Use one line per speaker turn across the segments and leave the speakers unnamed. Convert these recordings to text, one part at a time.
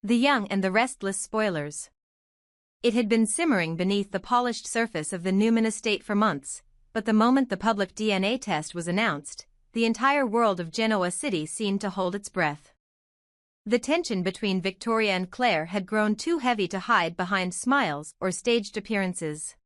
The Young and the Restless spoilers. It had been simmering beneath the polished surface of the Newman estate for months, but the moment the public DNA test was announced, the entire world of Genoa City seemed to hold its breath. The tension between Victoria and Claire had grown too heavy to hide behind smiles or staged appearances.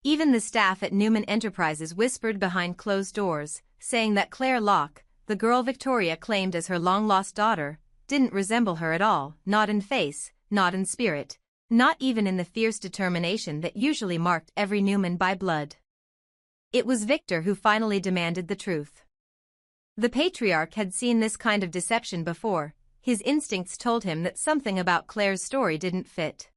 Even the staff at Newman Enterprises whispered behind closed doors, saying that Claire Locke, the girl Victoria claimed as her long-lost daughter, didn't resemble her at all, not in face, not in spirit, not even in the fierce determination that usually marked every Newman by blood. It was Victor who finally demanded the truth. The patriarch had seen this kind of deception before. His instincts told him that something about Claire's story didn't fit.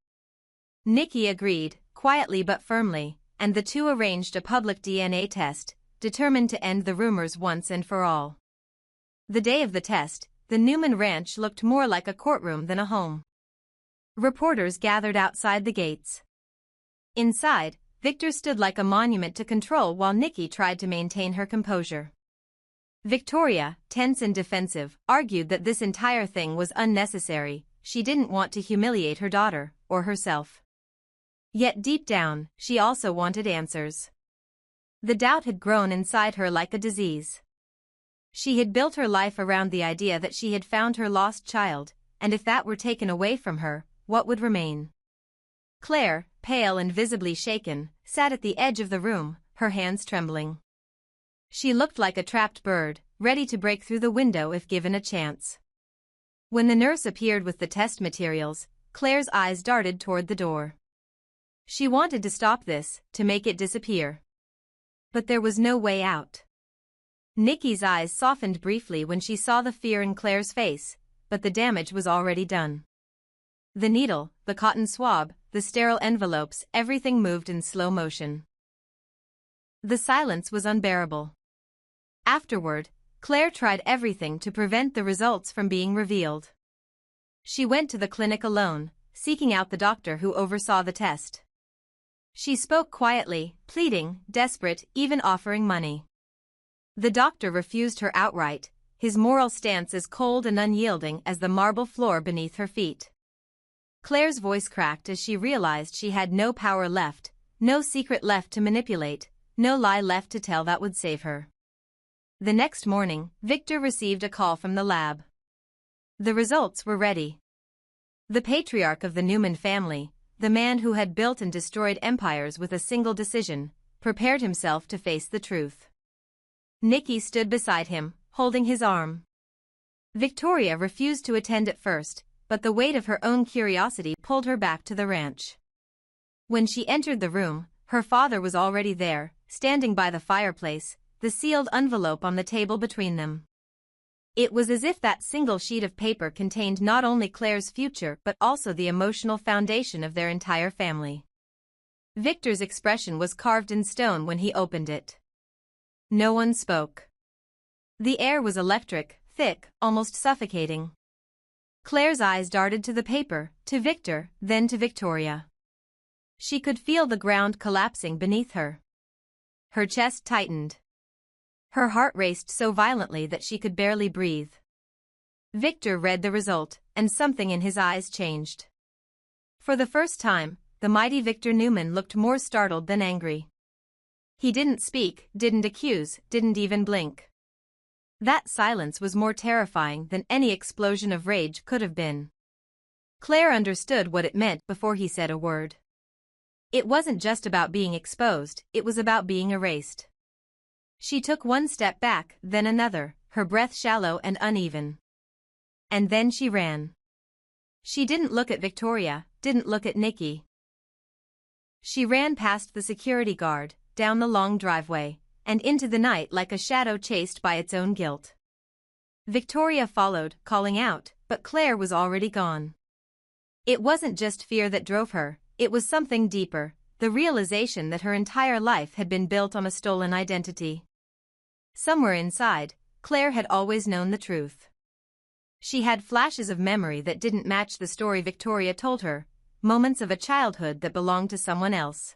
Nikki agreed, quietly but firmly, and the two arranged a public DNA test, determined to end the rumors once and for all. The day of the test, the Newman Ranch looked more like a courtroom than a home. Reporters gathered outside the gates. Inside, Victor stood like a monument to control while Nikki tried to maintain her composure. Victoria, tense and defensive, argued that this entire thing was unnecessary. She didn't want to humiliate her daughter, or herself. Yet deep down, she also wanted answers. The doubt had grown inside her like a disease. She had built her life around the idea that she had found her lost child, and if that were taken away from her, what would remain? Claire, pale and visibly shaken, sat at the edge of the room, her hands trembling. She looked like a trapped bird, ready to break through the window if given a chance. When the nurse appeared with the test materials, Claire's eyes darted toward the door. She wanted to stop this, to make it disappear. But there was no way out. Nikki's eyes softened briefly when she saw the fear in Claire's face, but the damage was already done. The needle, the cotton swab, the sterile envelopes, everything moved in slow motion. The silence was unbearable. Afterward, Claire tried everything to prevent the results from being revealed. She went to the clinic alone, seeking out the doctor who oversaw the test. She spoke quietly, pleading, desperate, even offering money. The doctor refused her outright, his moral stance as cold and unyielding as the marble floor beneath her feet. Claire's voice cracked as she realized she had no power left, no secret left to manipulate, no lie left to tell that would save her. The next morning, Victor received a call from the lab. The results were ready. The patriarch of the Newman family, the man who had built and destroyed empires with a single decision, prepared himself to face the truth. Nikki stood beside him, holding his arm. Victoria refused to attend at first, but the weight of her own curiosity pulled her back to the ranch. When she entered the room, her father was already there, standing by the fireplace, the sealed envelope on the table between them. It was as if that single sheet of paper contained not only Claire's future but also the emotional foundation of their entire family. Victor's expression was carved in stone when he opened it. No one spoke. The air was electric, thick, almost suffocating. Claire's eyes darted to the paper, to Victor, then to Victoria. She could feel the ground collapsing beneath her. Her chest tightened. Her heart raced so violently that she could barely breathe. Victor read the result, and something in his eyes changed. For the first time, the mighty Victor Newman looked more startled than angry. He didn't speak, didn't accuse, didn't even blink. That silence was more terrifying than any explosion of rage could have been. Claire understood what it meant before he said a word. It wasn't just about being exposed, it was about being erased. She took one step back, then another, her breath shallow and uneven. And then she ran. She didn't look at Victoria, didn't look at Nikki. She ran past the security guard, down the long driveway, and into the night like a shadow chased by its own guilt. Victoria followed, calling out, but Claire was already gone. It wasn't just fear that drove her, it was something deeper, the realization that her entire life had been built on a stolen identity. Somewhere inside, Claire had always known the truth. She had flashes of memory that didn't match the story Victoria told her, moments of a childhood that belonged to someone else.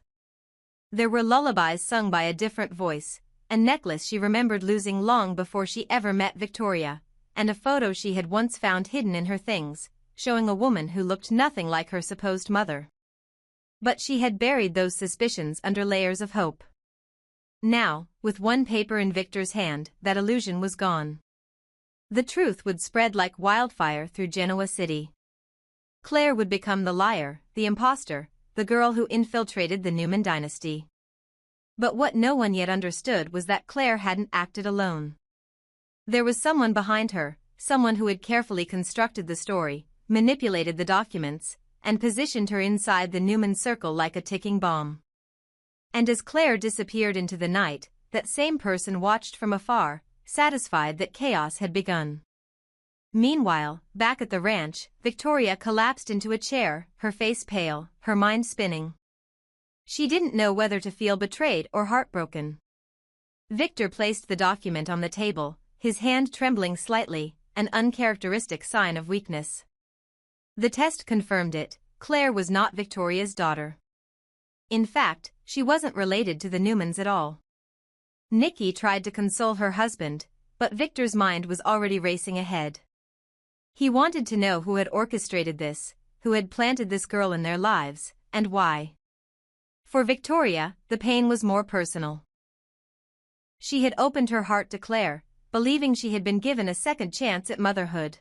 There were lullabies sung by a different voice, a necklace she remembered losing long before she ever met Victoria, and a photo she had once found hidden in her things, showing a woman who looked nothing like her supposed mother. But she had buried those suspicions under layers of hope. Now, with one paper in Victor's hand, that illusion was gone. The truth would spread like wildfire through Genoa City. Claire would become the liar, the imposter, the girl who infiltrated the Newman dynasty. But what no one yet understood was that Claire hadn't acted alone. There was someone behind her, someone who had carefully constructed the story, manipulated the documents, and positioned her inside the Newman circle like a ticking bomb. And as Claire disappeared into the night, that same person watched from afar, satisfied that chaos had begun. Meanwhile, back at the ranch, Victoria collapsed into a chair, her face pale, her mind spinning. She didn't know whether to feel betrayed or heartbroken. Victor placed the document on the table, his hand trembling slightly, an uncharacteristic sign of weakness. The test confirmed it. Claire was not Victoria's daughter. In fact, she wasn't related to the Newmans at all. Nikki tried to console her husband, but Victor's mind was already racing ahead. He wanted to know who had orchestrated this, who had planted this girl in their lives, and why. For Victoria, the pain was more personal. She had opened her heart to Claire, believing she had been given a second chance at motherhood.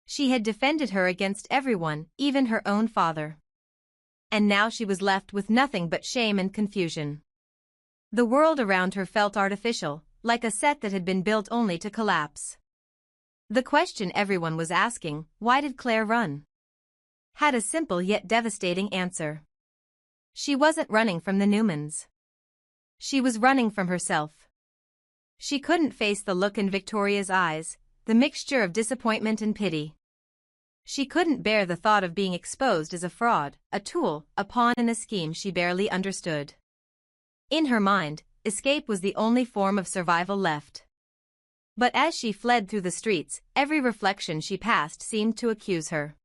She had defended her against everyone, even her own father. And now she was left with nothing but shame and confusion. The world around her felt artificial, like a set that had been built only to collapse. The question everyone was asking, why did Claire run? Had a simple yet devastating answer. She wasn't running from the Newmans. She was running from herself. She couldn't face the look in Victoria's eyes, the mixture of disappointment and pity. She couldn't bear the thought of being exposed as a fraud, a tool, a pawn in a scheme she barely understood. In her mind, escape was the only form of survival left. But as she fled through the streets, every reflection she passed seemed to accuse her.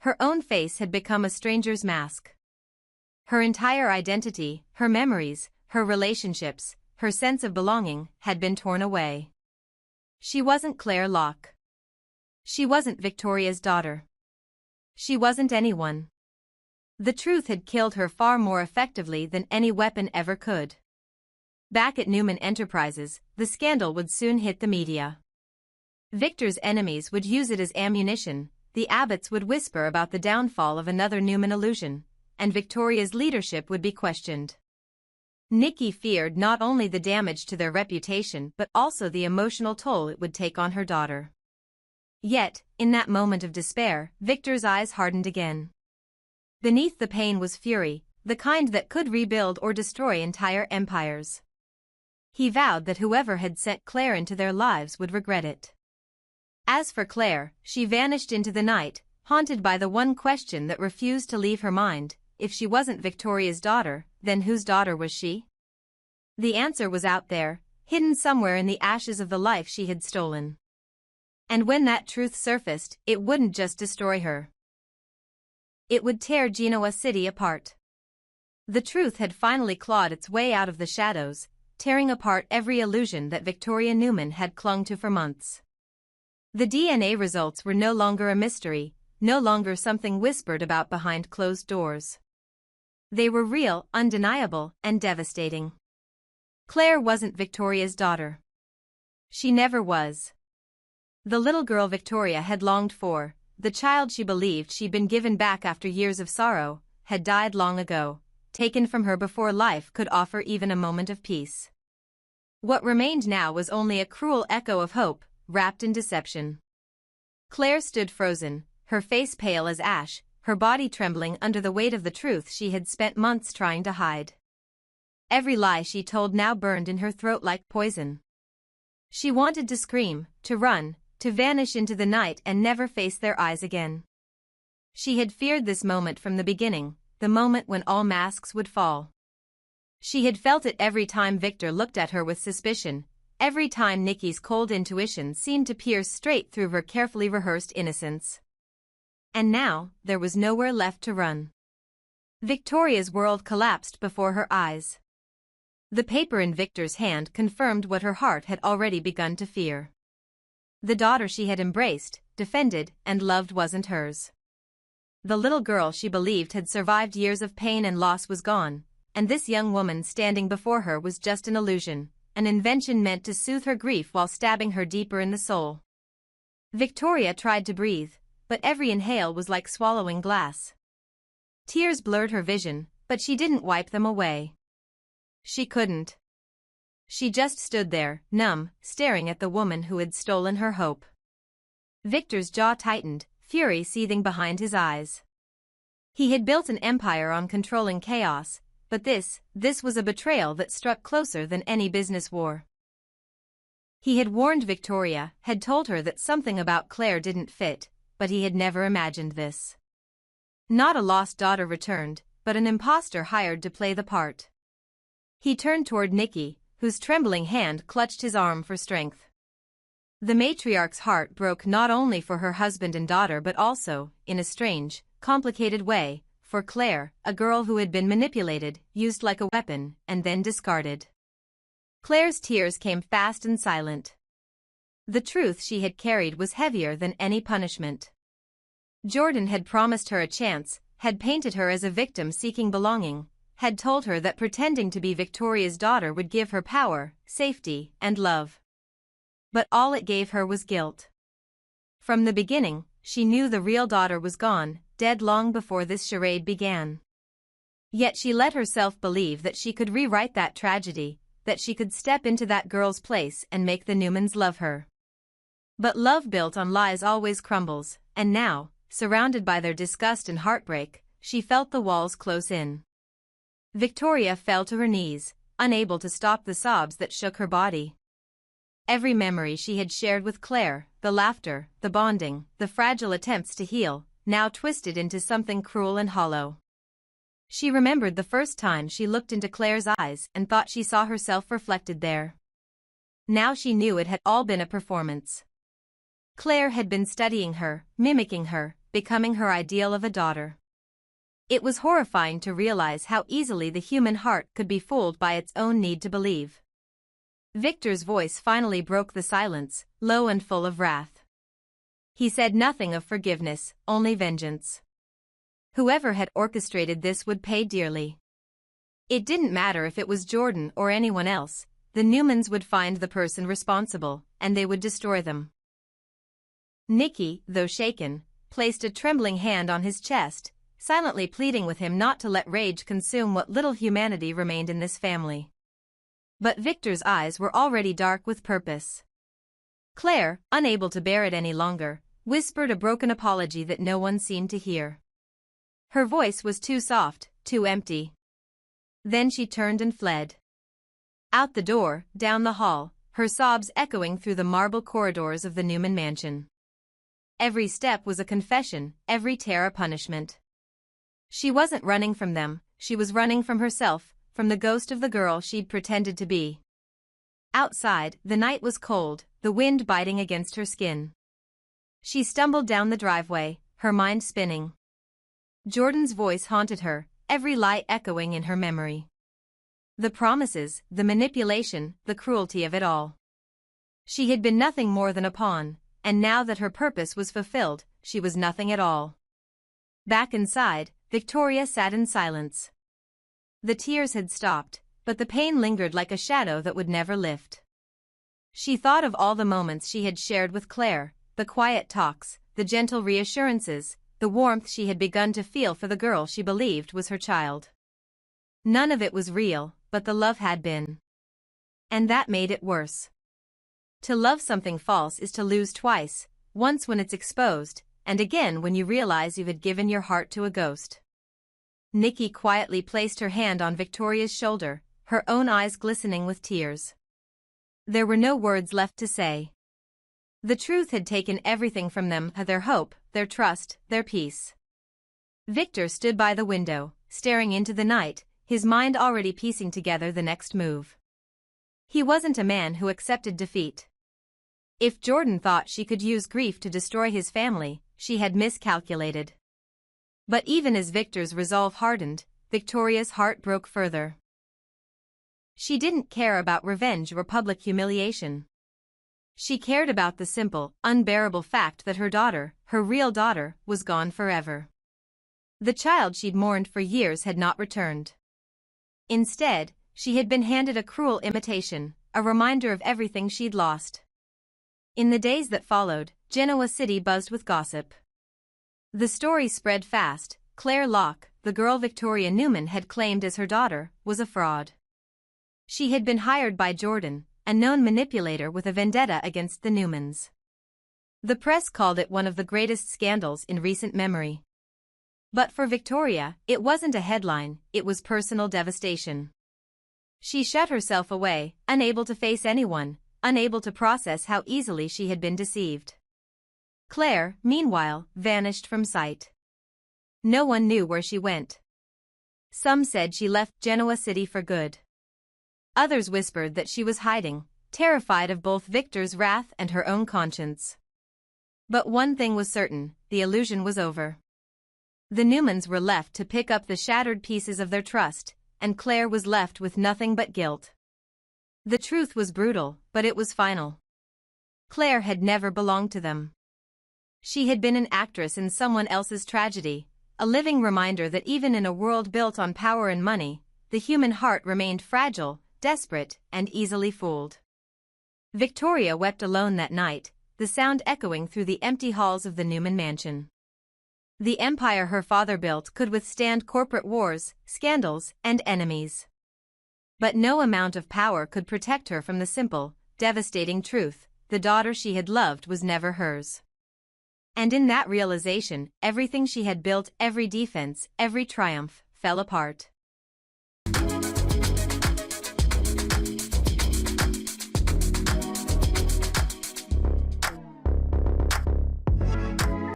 Her own face had become a stranger's mask. Her entire identity, her memories, her relationships, her sense of belonging, had been torn away. She wasn't Claire Locke. She wasn't Victoria's daughter. She wasn't anyone. The truth had killed her far more effectively than any weapon ever could. Back at Newman Enterprises, the scandal would soon hit the media. Victor's enemies would use it as ammunition, the Abbotts would whisper about the downfall of another Newman illusion, and Victoria's leadership would be questioned. Nikki feared not only the damage to their reputation but also the emotional toll it would take on her daughter. Yet, in that moment of despair, Victor's eyes hardened again. Beneath the pain was fury, the kind that could rebuild or destroy entire empires. He vowed that whoever had sent Claire into their lives would regret it. As for Claire, she vanished into the night, haunted by the one question that refused to leave her mind: if she wasn't Victoria's daughter, then whose daughter was she? The answer was out there, hidden somewhere in the ashes of the life she had stolen. And when that truth surfaced, it wouldn't just destroy her. It would tear Genoa City apart. The truth had finally clawed its way out of the shadows, tearing apart every illusion that Victoria Newman had clung to for months. The DNA results were no longer a mystery, no longer something whispered about behind closed doors. They were real, undeniable, and devastating. Claire wasn't Victoria's daughter. She never was. The little girl Victoria had longed for, the child she believed she'd been given back after years of sorrow, had died long ago, taken from her before life could offer even a moment of peace. What remained now was only a cruel echo of hope, wrapped in deception. Claire stood frozen, her face pale as ash, her body trembling under the weight of the truth she had spent months trying to hide. Every lie she told now burned in her throat like poison. She wanted to scream, to run, to vanish into the night and never face their eyes again. She had feared this moment from the beginning, the moment when all masks would fall. She had felt it every time Victor looked at her with suspicion, every time Nikki's cold intuition seemed to pierce straight through her carefully rehearsed innocence. And now, there was nowhere left to run. Victoria's world collapsed before her eyes. The paper in Victor's hand confirmed what her heart had already begun to fear. The daughter she had embraced, defended, and loved wasn't hers. The little girl she believed had survived years of pain and loss was gone, and this young woman standing before her was just an illusion, an invention meant to soothe her grief while stabbing her deeper in the soul. Victoria tried to breathe, but every inhale was like swallowing glass. Tears blurred her vision, but she didn't wipe them away. She couldn't. She just stood there, numb, staring at the woman who had stolen her hope. Victor's jaw tightened, fury seething behind his eyes. He had built an empire on controlling chaos, but this was a betrayal that struck closer than any business war. He had warned Victoria, had told her that something about Claire didn't fit, but he had never imagined this. Not a lost daughter returned, but an imposter hired to play the part. He turned toward Nikki, whose trembling hand clutched his arm for strength. The matriarch's heart broke not only for her husband and daughter but also, in a strange, complicated way, for Claire, a girl who had been manipulated, used like a weapon, and then discarded. Claire's tears came fast and silent. The truth she had carried was heavier than any punishment. Jordan had promised her a chance, had painted her as a victim seeking belonging, had told her that pretending to be Victoria's daughter would give her power, safety, and love. But all it gave her was guilt. From the beginning, she knew the real daughter was gone, dead long before this charade began. Yet she let herself believe that she could rewrite that tragedy, that she could step into that girl's place and make the Newmans love her. But love built on lies always crumbles, and now, surrounded by their disgust and heartbreak, she felt the walls close in. Victoria fell to her knees, unable to stop the sobs that shook her body. Every memory she had shared with Claire, the laughter, the bonding, the fragile attempts to heal, now twisted into something cruel and hollow. She remembered the first time she looked into Claire's eyes and thought she saw herself reflected there. Now she knew it had all been a performance. Claire had been studying her, mimicking her, becoming her ideal of a daughter. It was horrifying to realize how easily the human heart could be fooled by its own need to believe. Victor's voice finally broke the silence, low and full of wrath. He said nothing of forgiveness, only vengeance. Whoever had orchestrated this would pay dearly. It didn't matter if it was Jordan or anyone else, the Newmans would find the person responsible, and they would destroy them. Nikki, though shaken, placed a trembling hand on his chest, silently pleading with him not to let rage consume what little humanity remained in this family. But Victor's eyes were already dark with purpose. Claire, unable to bear it any longer, whispered a broken apology that no one seemed to hear. Her voice was too soft, too empty. Then she turned and fled. Out the door, down the hall, her sobs echoing through the marble corridors of the Newman mansion. Every step was a confession, every tear a punishment. She wasn't running from them, she was running from herself, from the ghost of the girl she'd pretended to be. Outside, the night was cold, the wind biting against her skin. She stumbled down the driveway, her mind spinning. Jordan's voice haunted her, every lie echoing in her memory. The promises, the manipulation, the cruelty of it all. She had been nothing more than a pawn, and now that her purpose was fulfilled, she was nothing at all. Back inside, Victoria sat in silence. The tears had stopped, but the pain lingered like a shadow that would never lift. She thought of all the moments she had shared with Claire, the quiet talks, the gentle reassurances, the warmth she had begun to feel for the girl she believed was her child. None of it was real, but the love had been. And that made it worse. To love something false is to lose twice, once when it's exposed, and again when you realize you had given your heart to a ghost. Nikki quietly placed her hand on Victoria's shoulder, her own eyes glistening with tears. There were no words left to say. The truth had taken everything from them, their hope, their trust, their peace. Victor stood by the window, staring into the night, his mind already piecing together the next move. He wasn't a man who accepted defeat. If Jordan thought she could use grief to destroy his family, she had miscalculated. But even as Victor's resolve hardened, Victoria's heart broke further. She didn't care about revenge or public humiliation. She cared about the simple, unbearable fact that her daughter, her real daughter, was gone forever. The child she'd mourned for years had not returned. Instead, she had been handed a cruel imitation, a reminder of everything she'd lost. In the days that followed, Genoa City buzzed with gossip. The story spread fast. Claire Locke, the girl Victoria Newman had claimed as her daughter, was a fraud. She had been hired by Jordan, a known manipulator with a vendetta against the Newmans. The press called it one of the greatest scandals in recent memory. But for Victoria, it wasn't a headline, it was personal devastation. She shut herself away, unable to face anyone, unable to process how easily she had been deceived. Claire, meanwhile, vanished from sight. No one knew where she went. Some said she left Genoa City for good. Others whispered that she was hiding, terrified of both Victor's wrath and her own conscience. But one thing was certain, the illusion was over. The Newmans were left to pick up the shattered pieces of their trust, and Claire was left with nothing but guilt. The truth was brutal, but it was final. Claire had never belonged to them. She had been an actress in someone else's tragedy, a living reminder that even in a world built on power and money, the human heart remained fragile, desperate, and easily fooled. Victoria wept alone that night, the sound echoing through the empty halls of the Newman mansion. The empire her father built could withstand corporate wars, scandals, and enemies. But no amount of power could protect her from the simple, devastating truth: the daughter she had loved was never hers. And in that realization, everything she had built, every defense, every triumph, fell apart.